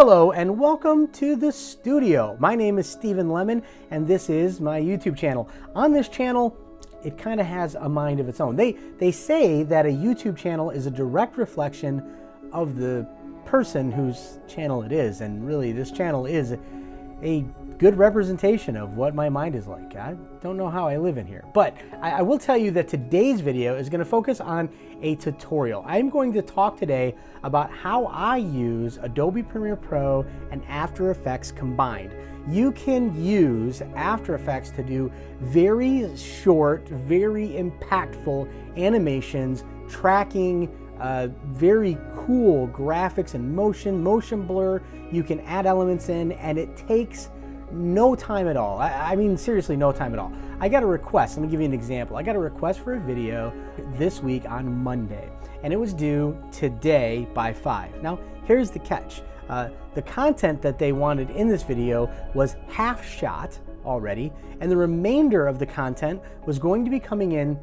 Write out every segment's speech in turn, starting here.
Hello and welcome to the studio. My name is Stephen Lemon and this is my YouTube channel. On this channel, it kind of has a mind of its own. They say that a YouTube channel is a direct reflection of the person whose channel it is, and really this channel is a good representation of what my mind is like. I don't know how I live in here, but I will tell you that today's video is going to focus on a tutorial. I'm going to talk today about how I use Adobe Premiere Pro and After Effects combined. You can use After Effects to do very short, very impactful animations, tracking very cool graphics and motion blur. You can add elements in and it takes no time at all. I mean, seriously, no time at all. I got a request. Let me give you an example. I got a request for a video this week on Monday, and it was due today by 5. Now, here's the catch. The content that they wanted in this video was half shot already, and the remainder of the content was going to be coming in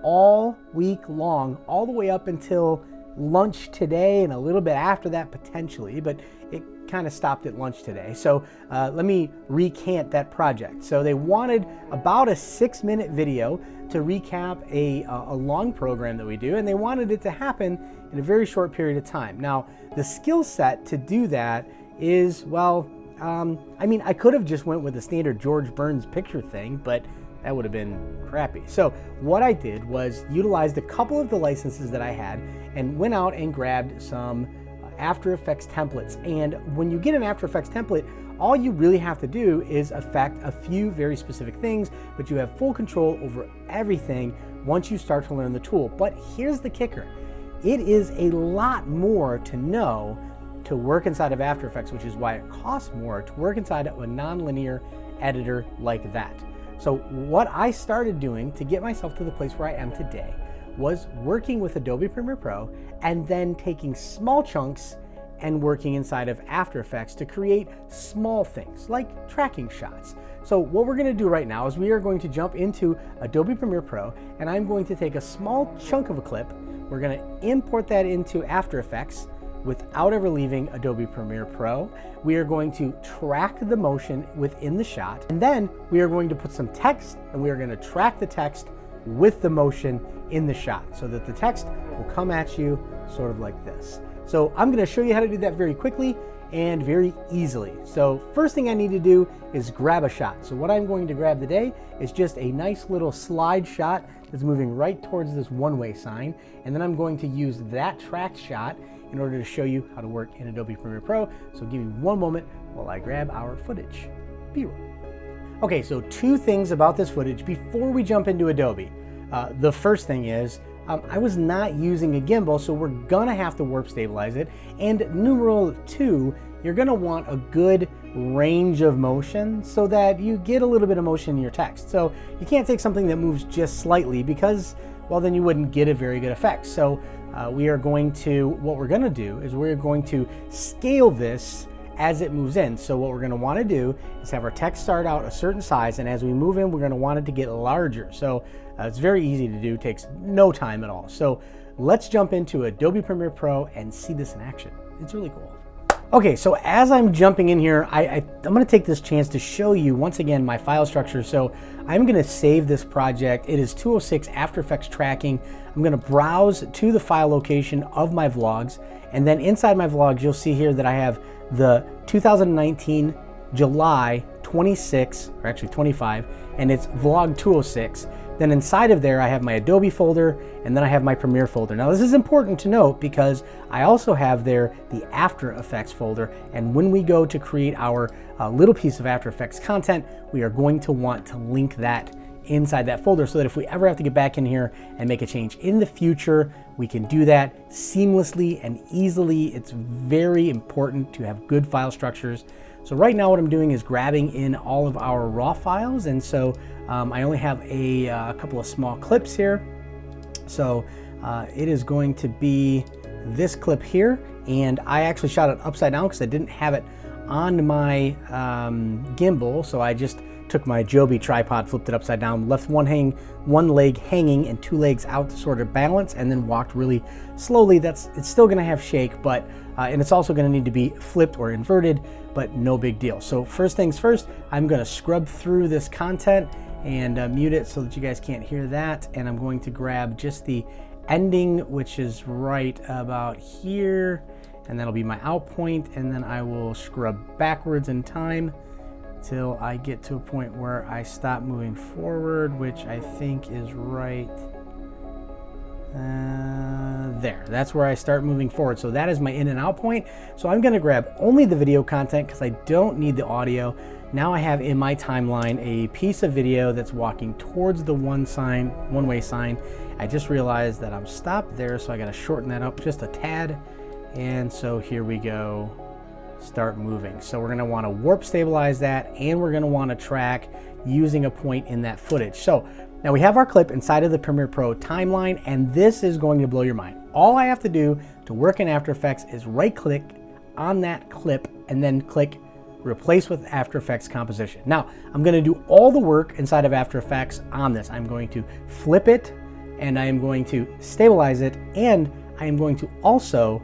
all week long, all the way up until lunch today and a little bit after that potentially, but it kind of stopped at lunch today. So let me recant that project. So they wanted about a 6-minute video to recap a long program that we do, and they wanted it to happen in a very short period of time. Now, the skill set to do that is, well, I mean, I could have just went with the standard George Burns picture thing, but that would have been crappy. So what I did was utilized a couple of the licenses that I had and went out and grabbed some After Effects templates. And when you get an After Effects template, all you really have to do is affect a few very specific things, but you have full control over everything once you start to learn the tool. But here's the kicker. It is a lot more to know to work inside of After Effects, which is why it costs more to work inside of a non-linear editor like that. So what I started doing to get myself to the place where I am today was working with Adobe Premiere Pro and then taking small chunks and working inside of After Effects to create small things like tracking shots. So what we're going to do right now is we are going to jump into Adobe Premiere Pro, and I'm going to take a small chunk of a clip. We're going to import that into After Effects without ever leaving Adobe Premiere Pro. We are going to track the motion within the shot, and then we are going to put some text, and we are going to track the text with the motion in the shot so that the text will come at you sort of like this. So I'm going to show you how to do that very quickly and very easily. So first thing I need to do is grab a shot. So what I'm going to grab today is just a nice little slide shot that's moving right towards this one-way sign, and then I'm going to use that tracked shot in order to show you how to work in Adobe Premiere Pro. So give me one moment while I grab our footage. B-roll. Okay, so two things about this footage before we jump into Adobe. The first thing is, I was not using a gimbal, so we're gonna have to warp stabilize it. And numeral 2, you're gonna want a good range of motion so that you get a little bit of motion in your text. So you can't take something that moves just slightly because, well, then you wouldn't get a very good effect. So what we're going to do is we're going to scale this as it moves in. So what we're going to want to do is have our text start out a certain size, and as we move in, we're going to want it to get larger. So it's very easy to do, takes no time at all. So let's jump into Adobe Premiere Pro and see this in action. It's really cool. Okay, so as I'm jumping in here, I'm going to take this chance to show you once again my file structure. So I'm going to save this project. It is 206 After Effects tracking. I'm going to browse to the file location of my vlogs, and then inside my vlogs you'll see here that I have the 2019 July 26, or actually 25, and it's vlog 206. Then inside of there I have my Adobe folder, and then I have my Premiere folder. Now this is important to note because I also have there the After Effects folder, and when we go to create our little piece of After Effects content, we are going to want to link that inside that folder so that if we ever have to get back in here and make a change in the future, we can do that seamlessly and easily. It's very important to have good file structures. So right now what I'm doing is grabbing in all of our raw files, and so I only have a couple of small clips here. So it is going to be this clip here, and I actually shot it upside down because I didn't have it on my gimbal, so I just took took my Adobe tripod, flipped it upside down, left one leg hanging and 2 legs out to sort of balance, and then walked really slowly. It's still gonna have shake, but and it's also gonna need to be flipped or inverted, but no big deal. So first things first, I'm gonna scrub through this content and mute it so that you guys can't hear that. And I'm going to grab just the ending, which is right about here, and that'll be my out point, and then I will scrub backwards in time till I get to a point where I stop moving forward, which I think is right there. That's where I start moving forward. So that is my in and out point. So I'm gonna grab only the video content because I don't need the audio. Now I have in my timeline a piece of video that's walking towards the one-way sign. I just realized that I'm stopped there, so I gotta shorten that up just a tad. And so here we go, start moving. So we're gonna wanna warp stabilize that, and we're gonna wanna track using a point in that footage. So now we have our clip inside of the Premiere Pro timeline, and this is going to blow your mind. All I have to do to work in After Effects is right click on that clip and then click replace with After Effects composition. Now I'm gonna do all the work inside of After Effects on this. I'm going to flip it, and I am going to stabilize it, and I am going to also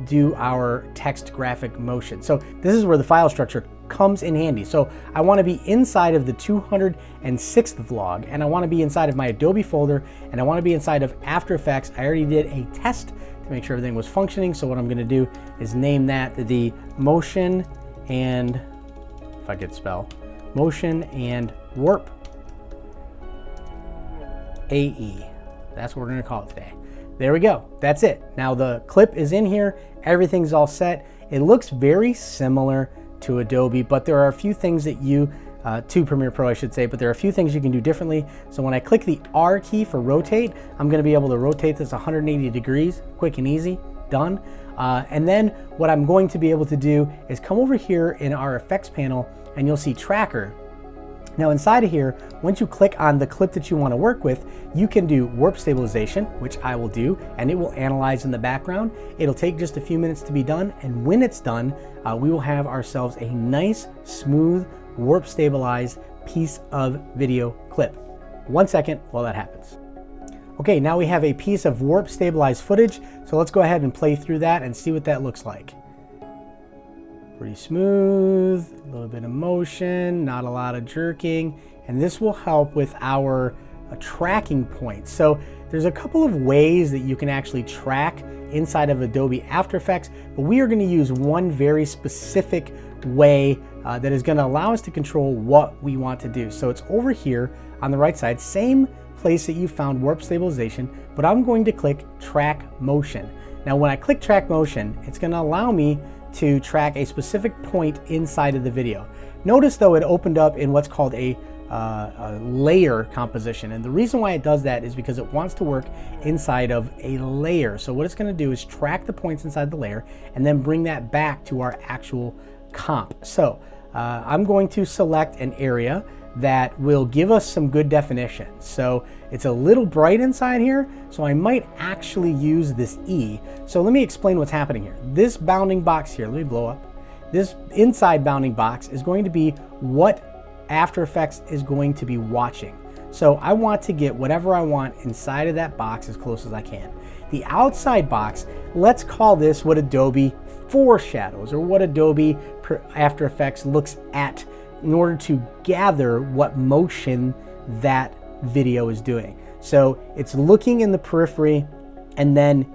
do our text graphic motion. So this is where the file structure comes in handy. So I want to be inside of the 206th vlog, and I want to be inside of my Adobe folder, and I want to be inside of After Effects. I already did a test to make sure everything was functioning. So what I'm going to do is name that the motion and, if I could spell, motion and warp AE. That's what we're going to call it today. There we go. That's it. Now the clip is in here. Everything's all set. It looks very similar to Adobe, but there are a few things that to Premiere Pro, I should say, but there are a few things you can do differently. So when I click the R key for rotate, I'm going to be able to rotate this 180 degrees, quick and easy, done. And then what I'm going to be able to do is come over here in our effects panel, and you'll see tracker. Now inside of here, once you click on the clip that you want to work with, you can do warp stabilization, which I will do, and it will analyze in the background. It'll take just a few minutes to be done, and when it's done, we will have ourselves a nice, smooth, warp stabilized piece of video clip. 1 second while that happens. Okay, now we have a piece of warp stabilized footage, so let's go ahead and play through that and see what that looks like. Pretty smooth, a little bit of motion, not a lot of jerking, and this will help with our tracking points. So there's a couple of ways that you can actually track inside of Adobe After Effects, but we are going to use one very specific way that is going to allow us to control what we want to do. So it's over here on the right side, same place that you found warp stabilization, but I'm going to click track motion. Now when I click track motion, it's going to allow me to track a specific point inside of the video. Notice though it opened up in what's called a layer composition, and the reason why it does that is because it wants to work inside of a layer. So what it's going to do is track the points inside the layer and then bring that back to our actual comp. So I'm going to select an area that will give us some good definition. So it's a little bright inside here, so I might actually use this E. So let me explain what's happening here. This bounding box here, let me blow up. This inside bounding box is going to be what After Effects is going to be watching. So I want to get whatever I want inside of that box as close as I can. The outside box, let's call this what Adobe foreshadows, or what Adobe After Effects looks at in order to gather what motion that video is doing. So it's looking in the periphery, and then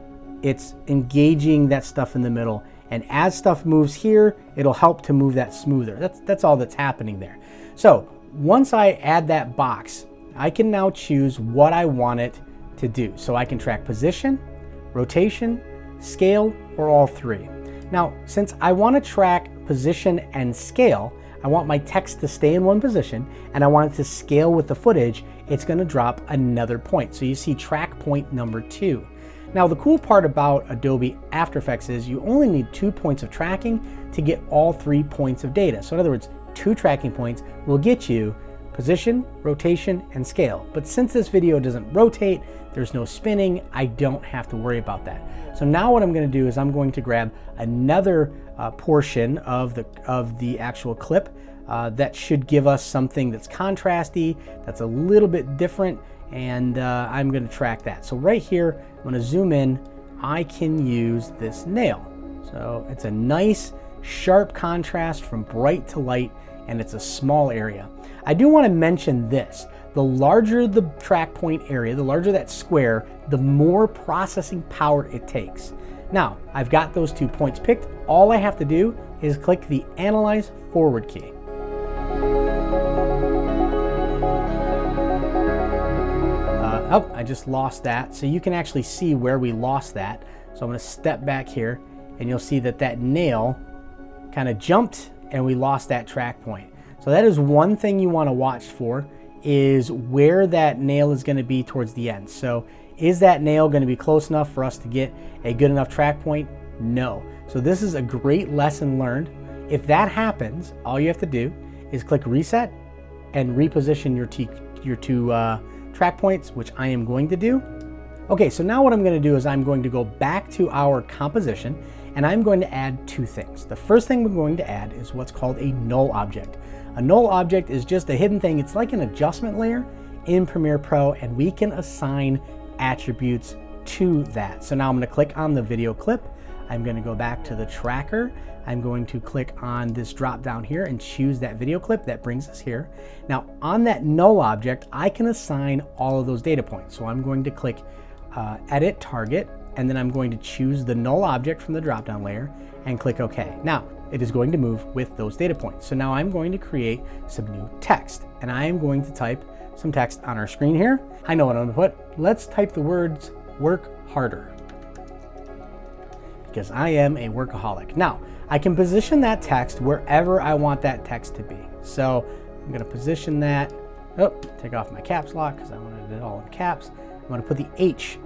it's engaging that stuff in the middle. And as stuff moves here, it'll help to move that smoother. That's all that's happening there. So once I add that box, I can now choose what I want it to do. So I can track position, rotation, scale, or all three. Now, since I want to track position and scale, I want my text to stay in one position, and I want it to scale with the footage, it's going to drop another point. So you see track point number 2. Now the cool part about Adobe After Effects is you only need 2 points of tracking to get all 3 points of data. So in other words, 2 tracking points will get you position, rotation, and scale. But since this video doesn't rotate, there's no spinning, I don't have to worry about that. So now what I'm going to do is I'm going to grab another portion of the actual clip, that should give us something that's contrasty, that's a little bit different, and I'm going to track that. So right here, I'm going to zoom in. I can use this nail. So it's a nice sharp contrast from bright to light, and it's a small area. I do want to mention this. The larger the track point area, the larger that square, the more processing power it takes. Now, I've got those 2 points picked. All I have to do is click the Analyze Forward key. Oh, I just lost that. So you can actually see where we lost that. So I'm going to step back here, and you'll see that that nail kind of jumped and we lost that track point. So that is one thing you want to watch for, is where that nail is going to be towards the end. So is that nail going to be close enough for us to get a good enough track point? No. So this is a great lesson learned. If that happens, all you have to do is click reset and reposition your two track points, which I am going to do. Okay, so now what I'm going to do is I'm going to go back to our composition, and I'm going to add 2 things. The first thing we're going to add is what's called a null object. A null object is just a hidden thing. It's like an adjustment layer in Premiere Pro, and we can assign attributes to that. So now I'm going to click on the video clip. I'm going to go back to the tracker. I'm going to click on this drop down here and choose that video clip. That brings us here. Now on that null object, I can assign all of those data points. So I'm going to click Edit Target, and then I'm going to choose the null object from the drop down layer and click OK. Now it is going to move with those data points. So now I'm going to create some new text, and I am going to type some text on our screen here. I know what I'm going to put. Let's type the words "work harder," because I am a workaholic. Now I can position that text wherever I want that text to be. So I'm going to position that. Oh, take off my caps lock because I wanted it all in caps. I'm going to put the H.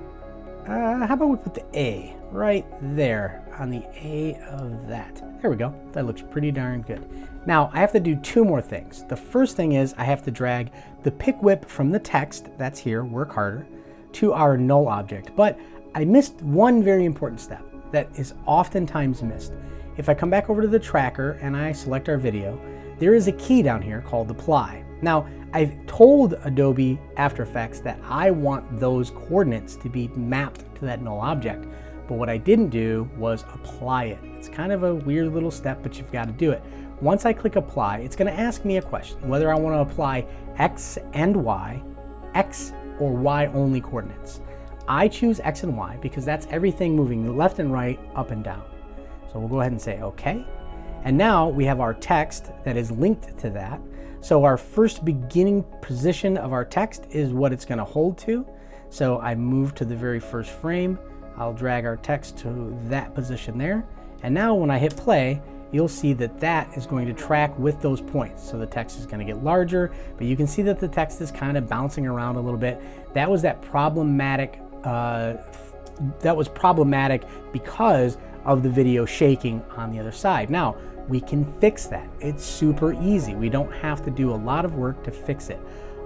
How about we put the A right there on the A of that. There we go. That looks pretty darn good. Now I have to do 2 more things. The first thing is I have to drag the pick whip from the text that's here, work harder, to our null object. But I missed one very important step that is oftentimes missed. If I come back over to the tracker and I select our video, there is a key down here called apply. Now, I've told Adobe After Effects that I want those coordinates to be mapped to that null object, but what I didn't do was apply it. It's kind of a weird little step, but you've got to do it. Once I click apply, it's going to ask me a question, whether I want to apply X and Y, X or Y only coordinates. I choose X and Y because that's everything moving left and right, up and down. So we'll go ahead and say OK. And now we have our text that is linked to that. So our first beginning position of our text is what it's going to hold to. So I move to the very first frame. I'll drag our text to that position there. And now when I hit play, you'll see that that is going to track with those points. So the text is going to get larger, but you can see that the text is kind of bouncing around a little bit. That was problematic because of the video shaking on the other side. Now, we can fix that. It's super easy. We don't have to do a lot of work to fix it.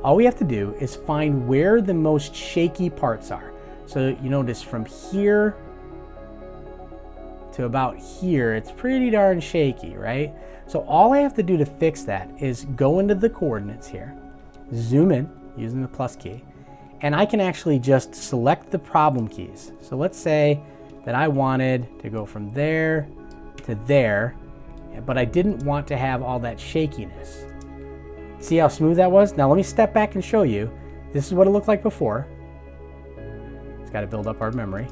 All we have to do is find where the most shaky parts are. So you notice from here to about here, it's pretty darn shaky, right? So all I have to do to fix that is go into the coordinates here, zoom in using the plus key, and I can actually just select the problem keys. So let's say that I wanted to go from there to there, but I didn't want to have all that shakiness. See how smooth that was? Now let me step back and show you. This is what it looked like before. It's got to build up our memory.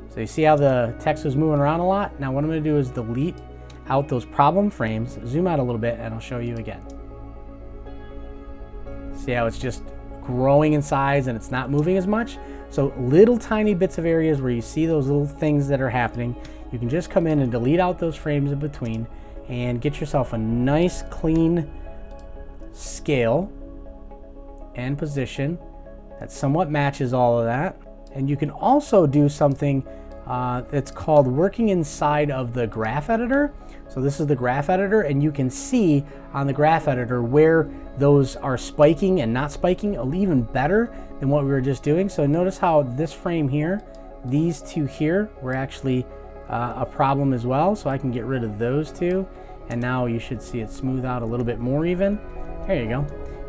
So you see how the text was moving around a lot? Now what I'm going to do is delete out those problem frames, zoom out a little bit, and I'll show you again. See how it's just growing in size and it's not moving as much? So little tiny bits of areas where you see those little things that are happening, you can just come in and delete out those frames in between and get yourself a nice clean scale and position that somewhat matches all of that. And you can also do something that's called working inside of the graph editor. So this is the graph editor, and you can see on the graph editor where those are spiking and not spiking even better than what we were just doing. So notice how this frame here, these two here, were actually a problem as well. So I can get rid of those two and now you should see it smooth out a little bit more even. There you go.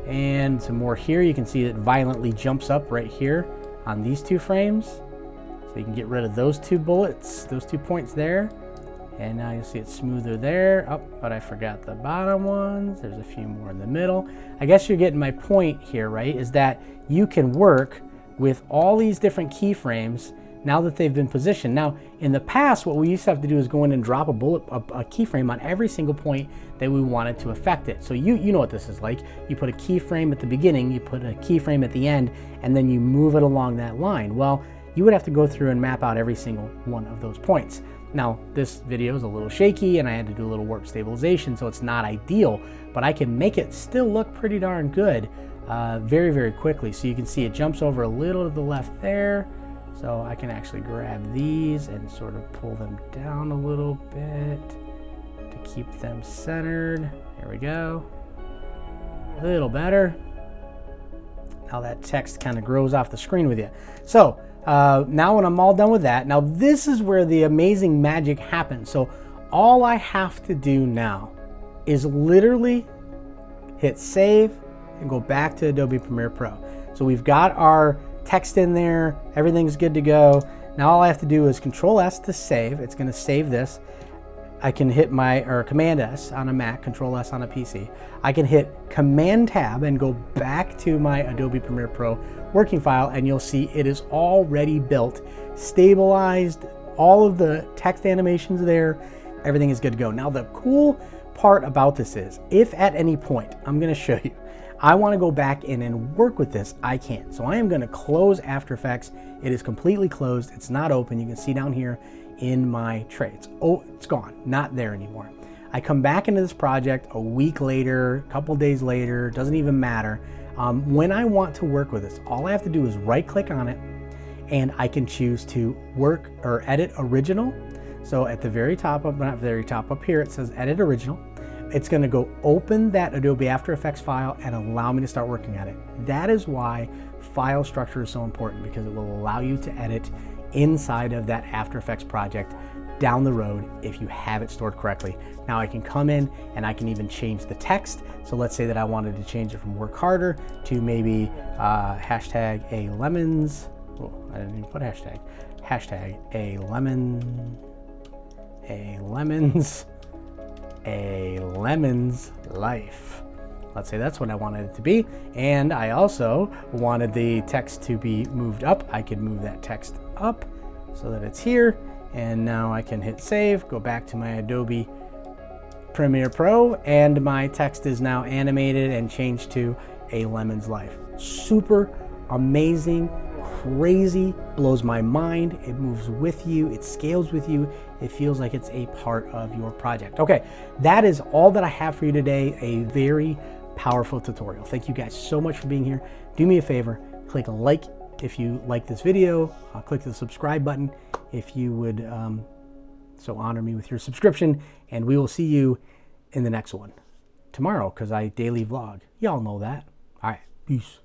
And some more here. You can see it violently jumps up right here on these two frames. So you can get rid of those two bullets, those 2 points there. And now you'll see it smoother there. Oh, but I forgot the bottom ones. There's a few more in the middle. I guess you're getting my point here, right? Is that you can work with all these different keyframes now that they've been positioned. Now, in the past, what we used to have to do is go in and drop a keyframe on every single point that we wanted to affect it. So you know what this is like. You put a keyframe at the beginning, you put a keyframe at the end, and then you move it along that line. Well, you would have to go through and map out every single one of those points. Now, this video is a little shaky and I had to do a little warp stabilization, so it's not ideal, but I can make it still look pretty darn good very, very quickly. So you can see it jumps over a little to the left there. So I can actually grab these and sort of pull them down a little bit to keep them centered. There we go. A little better. Now that text kind of grows off the screen with you. So now when I'm all done with that, now this is where the amazing magic happens. So all I have to do now is literally hit save and go back to Adobe Premiere Pro. So we've got our text in there, everything's good to go. Now all I have to do is Control S to save. It's going to save this. I can hit Command S on a Mac, Control S on a PC. I can hit Command Tab and go back to my Adobe Premiere Pro working file, and you'll see it is already built, stabilized, all of the text animations there, everything is good to go. Now the cool part about this is, if at any point, I'm going to show you, I want to go back in and work with this, I can. So I am going to close After Effects. It is completely closed. It's not open. You can see down here in my tray. It's gone, not there anymore. I come back into this project a week later, a couple days later, doesn't even matter. When I want to work with this, all I have to do is right click on it and I can choose to work or edit original. So at the very top, not very top, up here, it says edit original. It's going to go open that Adobe After Effects file and allow me to start working at it. That is why file structure is so important, because it will allow you to edit inside of that After Effects project down the road if you have it stored correctly. Now I can come in and I can even change the text. So let's say that I wanted to change it from work harder to maybe hashtag a lemons. Oh, I didn't even put hashtag. Hashtag a lemon's life. Let's say that's what I wanted it to be. And I also wanted the text to be moved up. I could move that text up so that it's here. And now I can hit save, go back to my Adobe Premiere Pro, and my text is now animated and changed to a lemon's life. Super amazing, crazy, blows my mind. It moves with you, it scales with you. It feels like it's a part of your project. Okay, that is all that I have for you today. A very powerful tutorial. Thank you guys so much for being here. Do me a favor, click like if you like this video. Click the subscribe button if you would so honor me with your subscription, and we will see you in the next one tomorrow, because I daily vlog. Y'all know that. All right, peace.